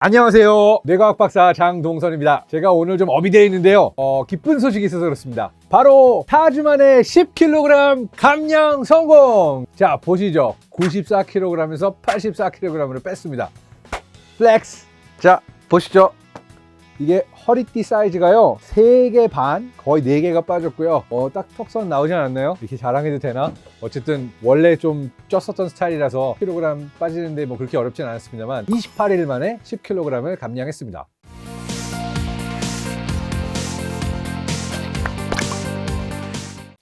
안녕하세요. 뇌과학 박사 장동선입니다. 제가 오늘 좀 업이 되어 있는데요. 기쁜 소식이 있어서 그렇습니다. 바로 4주 만에 10kg 감량 성공! 자, 보시죠. 94kg에서 84kg으로 뺐습니다. 플렉스! 자, 보시죠. 이게 허리띠 사이즈가요 3개 반, 거의 4개가 빠졌고요. 딱 턱선 나오지 않았나요? 이렇게 자랑해도 되나? 어쨌든 원래 좀 쪘었던 스타일이라서 kg 빠지는데 뭐 그렇게 어렵진 않았습니다만 28일 만에 10kg을 감량했습니다.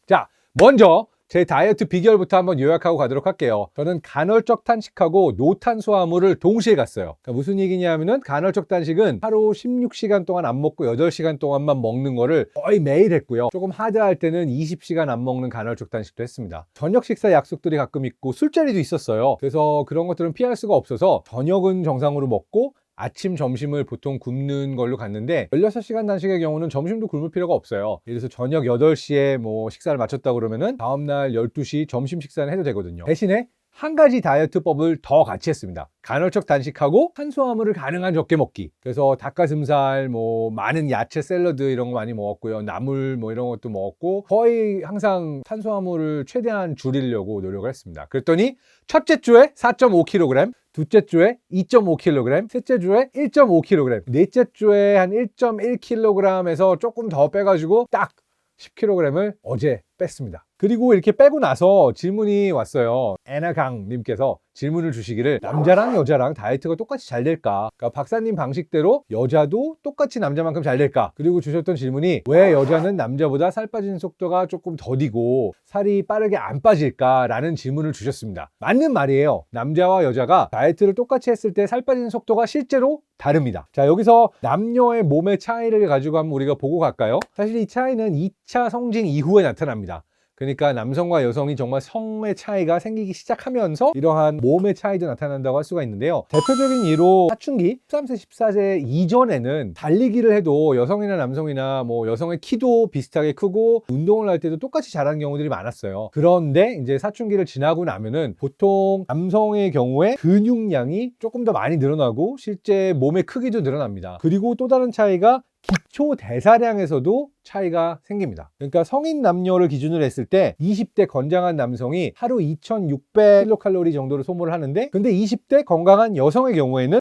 자, 먼저 제 다이어트 비결부터 한번 요약하고 가도록 할게요. 저는 간헐적 단식하고 노탄수화물을 동시에 갔어요. 그러니까 무슨 얘기냐 하면은 간헐적 단식은 하루 16시간 동안 안 먹고 8시간 동안만 먹는 거를 거의 매일 했고요. 조금 하드할 때는 20시간 안 먹는 간헐적 단식도 했습니다. 저녁 식사 약속들이 가끔 있고 술자리도 있었어요. 그래서 그런 것들은 피할 수가 없어서 저녁은 정상으로 먹고 아침, 점심을 보통 굶는 걸로 갔는데 16시간 단식의 경우는 점심도 굶을 필요가 없어요. 예를 들어서 저녁 8시에 뭐 식사를 마쳤다 그러면은 다음날 12시 점심 식사는 해도 되거든요. 대신에 한 가지 다이어트법을 더 같이 했습니다. 간헐적 단식하고 탄수화물을 가능한 적게 먹기. 그래서 닭가슴살, 뭐 많은 야채 샐러드 이런 거 많이 먹었고요. 나물 뭐 이런 것도 먹었고 거의 항상 탄수화물을 최대한 줄이려고 노력을 했습니다. 그랬더니 첫째 주에 4.5kg, 둘째 주에 2.5kg, 셋째 주에 1.5kg, 넷째 주에 한 1.1kg에서 조금 더 빼가지고 딱 10kg을 어제 뺐습니다. 그리고 이렇게 빼고 나서 질문이 왔어요. 애나강님께서 질문을 주시기를 남자랑 여자랑 다이어트가 똑같이 잘 될까? 그러니까 박사님 방식대로 여자도 똑같이 남자만큼 잘 될까? 그리고 주셨던 질문이 왜 여자는 남자보다 살 빠지는 속도가 조금 더디고 살이 빠르게 안 빠질까? 라는 질문을 주셨습니다. 맞는 말이에요. 남자와 여자가 다이어트를 똑같이 했을 때 살 빠지는 속도가 실제로 다릅니다. 자, 여기서 남녀의 몸의 차이를 가지고 한번 우리가 보고 갈까요? 사실 이 차이는 2차 성징 이후에 나타납니다. 그러니까 남성과 여성이 정말 성의 차이가 생기기 시작하면서 이러한 몸의 차이도 나타난다고 할 수가 있는데요. 대표적인 예로 사춘기 13세, 14세 이전에는 달리기를 해도 여성이나 남성이나 뭐 여성의 키도 비슷하게 크고 운동을 할 때도 똑같이 자라는 경우들이 많았어요. 그런데 이제 사춘기를 지나고 나면은 보통 남성의 경우에 근육량이 조금 더 많이 늘어나고 실제 몸의 크기도 늘어납니다. 그리고 또 다른 차이가 기초 대사량에서도 차이가 생깁니다. 그러니까 성인 남녀를 기준으로 했을 때 20대 건장한 남성이 하루 2,600kcal 정도를 소모를 하는데 근데 20대 건강한 여성의 경우에는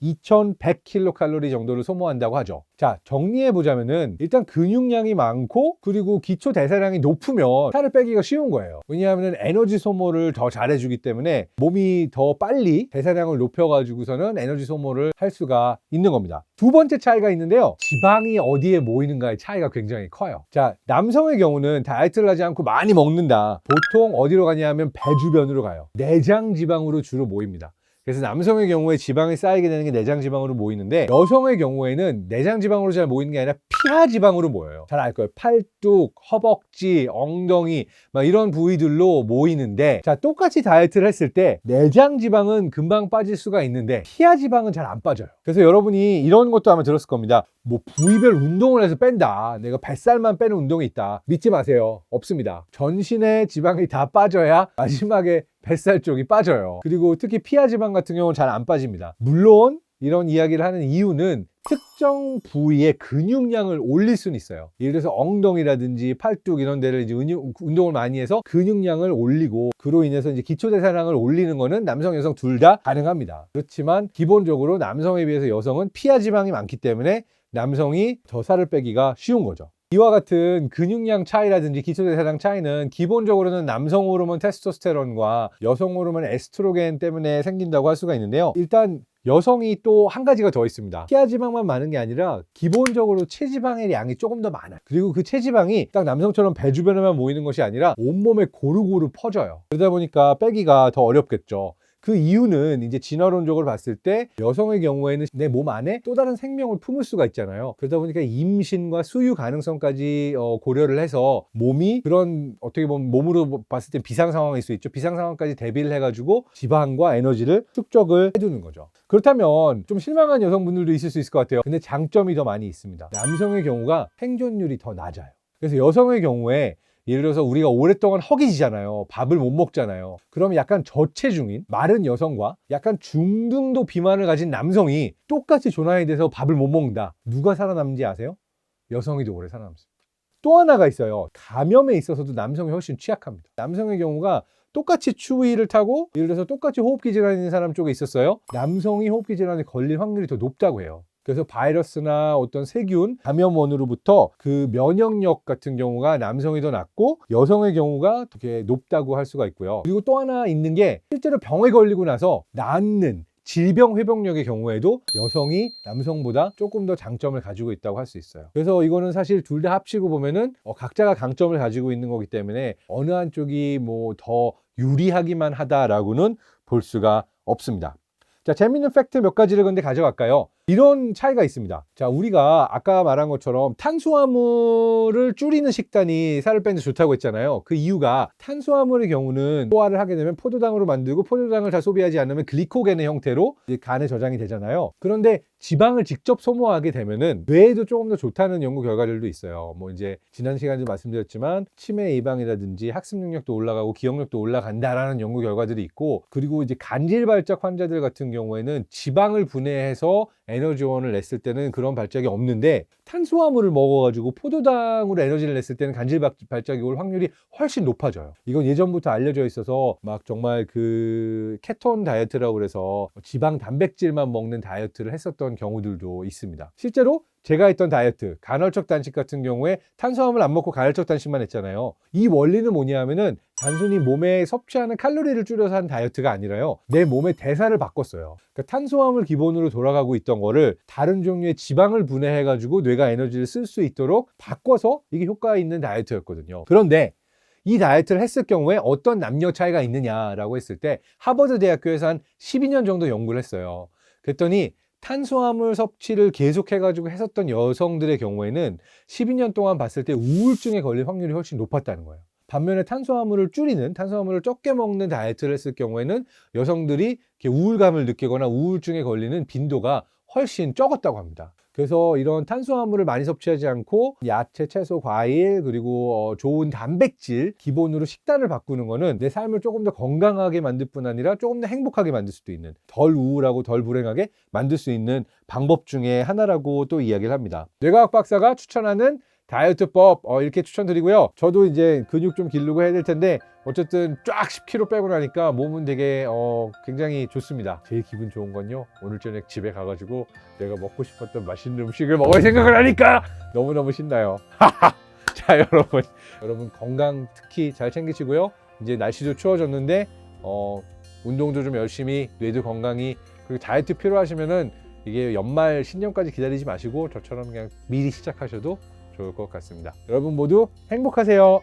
2,100kcal 정도를 소모한다고 하죠. 자, 정리해 보자면은 일단 근육량이 많고 그리고 기초 대사량이 높으면 살을 빼기가 쉬운 거예요. 왜냐하면 에너지 소모를 더 잘해주기 때문에 몸이 더 빨리 대사량을 높여가지고서는 에너지 소모를 할 수가 있는 겁니다. 두 번째 차이가 있는데요. 지방이 어디에 모이는가의 차이가 굉장히 커요. 자, 남성의 경우는 다이어트를 하지 않고 많이 먹는다. 보통 어디로 가냐면 배 주변으로 가요. 내장 지방으로 주로 모입니다. 그래서 남성의 경우에 지방이 쌓이게 되는 게 내장 지방으로 모이는데 여성의 경우에는 내장 지방으로 잘 모이는 게 아니라 피하 지방으로 모여요. 잘 알 거예요. 팔뚝, 허벅지, 엉덩이 막 이런 부위들로 모이는데 자, 똑같이 다이어트를 했을 때 내장 지방은 금방 빠질 수가 있는데 피하 지방은 잘 안 빠져요. 그래서 여러분이 이런 것도 아마 들었을 겁니다. 뭐 부위별 운동을 해서 뺀다. 내가 뱃살만 빼는 운동이 있다. 믿지 마세요. 없습니다. 전신의 지방이 다 빠져야 마지막에 뱃살 쪽이 빠져요. 그리고 특히 피하 지방 같은 경우는 잘 안 빠집니다. 물론 이런 이야기를 하는 이유는 특정 부위의 근육량을 올릴 수는 있어요. 예를 들어서 엉덩이라든지 팔뚝 이런 데를 이제 운동을 많이 해서 근육량을 올리고 그로 인해서 이제 기초대사량을 올리는 거는 남성, 여성 둘 다 가능합니다. 그렇지만 기본적으로 남성에 비해서 여성은 피하 지방이 많기 때문에 남성이 더 살을 빼기가 쉬운 거죠. 이와 같은 근육량 차이라든지 기초대사량 차이는 기본적으로는 남성 호르몬 테스토스테론과 여성 호르몬 에스트로겐 때문에 생긴다고 할 수가 있는데요. 일단 여성이 또 한 가지가 더 있습니다. 피하 지방만 많은 게 아니라 기본적으로 체지방의 양이 조금 더 많아요. 그리고 그 체지방이 딱 남성처럼 배 주변에만 모이는 것이 아니라 온몸에 고루고루 퍼져요. 그러다 보니까 빼기가 더 어렵겠죠. 그 이유는 이제 진화론적으로 봤을 때 여성의 경우에는 내 몸 안에 또 다른 생명을 품을 수가 있잖아요. 그러다 보니까 임신과 수유 가능성까지 고려를 해서 몸이 그런 어떻게 보면 몸으로 봤을 때 비상 상황일 수 있죠. 비상 상황까지 대비를 해가지고 지방과 에너지를 축적을 해두는 거죠. 그렇다면 좀 실망한 여성분들도 있을 수 있을 것 같아요. 근데 장점이 더 많이 있습니다. 남성의 경우가 생존율이 더 낮아요. 그래서 여성의 경우에 예를 들어서 우리가 오랫동안 허기지잖아요. 밥을 못 먹잖아요. 그러면 약간 저체중인 마른 여성과 약간 중등도 비만을 가진 남성이 똑같이 조난이 돼서 밥을 못 먹는다. 누가 살아남는지 아세요? 여성이 더 오래 살아남습니다. 또 하나가 있어요. 감염에 있어서도 남성이 훨씬 취약합니다. 남성의 경우가 똑같이 추위를 타고 예를 들어서 똑같이 호흡기 질환 있는 사람 쪽에 있었어요. 남성이 호흡기 질환에 걸릴 확률이 더 높다고 해요. 그래서 바이러스나 어떤 세균 감염원으로부터 그 면역력 같은 경우가 남성이 더 낮고 여성의 경우가 되게 높다고 할 수가 있고요. 그리고 또 하나 있는 게 실제로 병에 걸리고 나서 낫는 질병 회복력의 경우에도 여성이 남성보다 조금 더 장점을 가지고 있다고 할 수 있어요. 그래서 이거는 사실 둘 다 합치고 보면은 각자가 강점을 가지고 있는 거기 때문에 어느 한쪽이 뭐 더 유리하기만 하다라고는 볼 수가 없습니다. 자, 재밌는 팩트 몇 가지를 근데 가져갈까요? 이런 차이가 있습니다. 자, 우리가 아까 말한 것처럼 탄수화물을 줄이는 식단이 살을 빼는 데 좋다고 했잖아요. 그 이유가 탄수화물의 경우는 소화를 하게 되면 포도당으로 만들고 포도당을 잘 소비하지 않으면 글리코겐의 형태로 이제 간에 저장이 되잖아요. 그런데 지방을 직접 소모하게 되면은 뇌에도 조금 더 좋다는 연구 결과들도 있어요. 뭐 이제 지난 시간에도 말씀드렸지만 치매 예방이라든지 학습 능력도 올라가고 기억력도 올라간다라는 연구 결과들이 있고, 그리고 이제 간질 발작 환자들 같은 경우에는 지방을 분해해서 에너지원을 냈을 때는 그런 발작이 없는데 탄수화물을 먹어가지고 포도당으로 에너지를 냈을 때는 간질 발작이 올 확률이 훨씬 높아져요. 이건 예전부터 알려져 있어서 막 정말 그 케톤 다이어트라고 그래서 지방 단백질만 먹는 다이어트를 했었던 경우들도 있습니다. 실제로 제가 했던 다이어트, 간헐적 단식 같은 경우에 탄수화물 안 먹고 간헐적 단식만 했잖아요. 이 원리는 뭐냐면은 단순히 몸에 섭취하는 칼로리를 줄여서 한 다이어트가 아니라요. 내 몸의 대사를 바꿨어요. 그러니까 탄수화물 기본으로 돌아가고 있던 거를 다른 종류의 지방을 분해해가지고 뇌가 에너지를 쓸 수 있도록 바꿔서 이게 효과 있는 다이어트였거든요. 그런데 이 다이어트를 했을 경우에 어떤 남녀 차이가 있느냐라고 했을 때 하버드 대학교에서 한 12년 정도 연구를 했어요. 그랬더니 탄수화물 섭취를 계속해가지고 했었던 여성들의 경우에는 12년 동안 봤을 때 우울증에 걸릴 확률이 훨씬 높았다는 거예요. 반면에 탄수화물을 줄이는, 탄수화물을 적게 먹는 다이어트를 했을 경우에는 여성들이 이렇게 우울감을 느끼거나 우울증에 걸리는 빈도가 훨씬 적었다고 합니다. 그래서 이런 탄수화물을 많이 섭취하지 않고 야채, 채소, 과일, 그리고 좋은 단백질 기본으로 식단을 바꾸는 거는 내 삶을 조금 더 건강하게 만들 뿐 아니라 조금 더 행복하게 만들 수도 있는, 덜 우울하고 덜 불행하게 만들 수 있는 방법 중에 하나라고 또 이야기를 합니다. 뇌과학 박사가 추천하는 다이어트법 이렇게 추천드리고요. 저도 이제 근육 좀 기르고 해야 될 텐데 어쨌든 쫙 10kg 빼고 나니까 몸은 되게 굉장히 좋습니다. 제일 기분 좋은 건요, 오늘 저녁 집에 가가지고 내가 먹고 싶었던 맛있는 음식을 먹을 생각을 하니까 너무너무 신나요. 자, 여러분 건강 특히 잘 챙기시고요. 이제 날씨도 추워졌는데 운동도 좀 열심히, 뇌도 건강히, 그리고 다이어트 필요하시면은 이게 연말 신년까지 기다리지 마시고 저처럼 그냥 미리 시작하셔도 좋을 것 같습니다. 여러분 모두 행복하세요.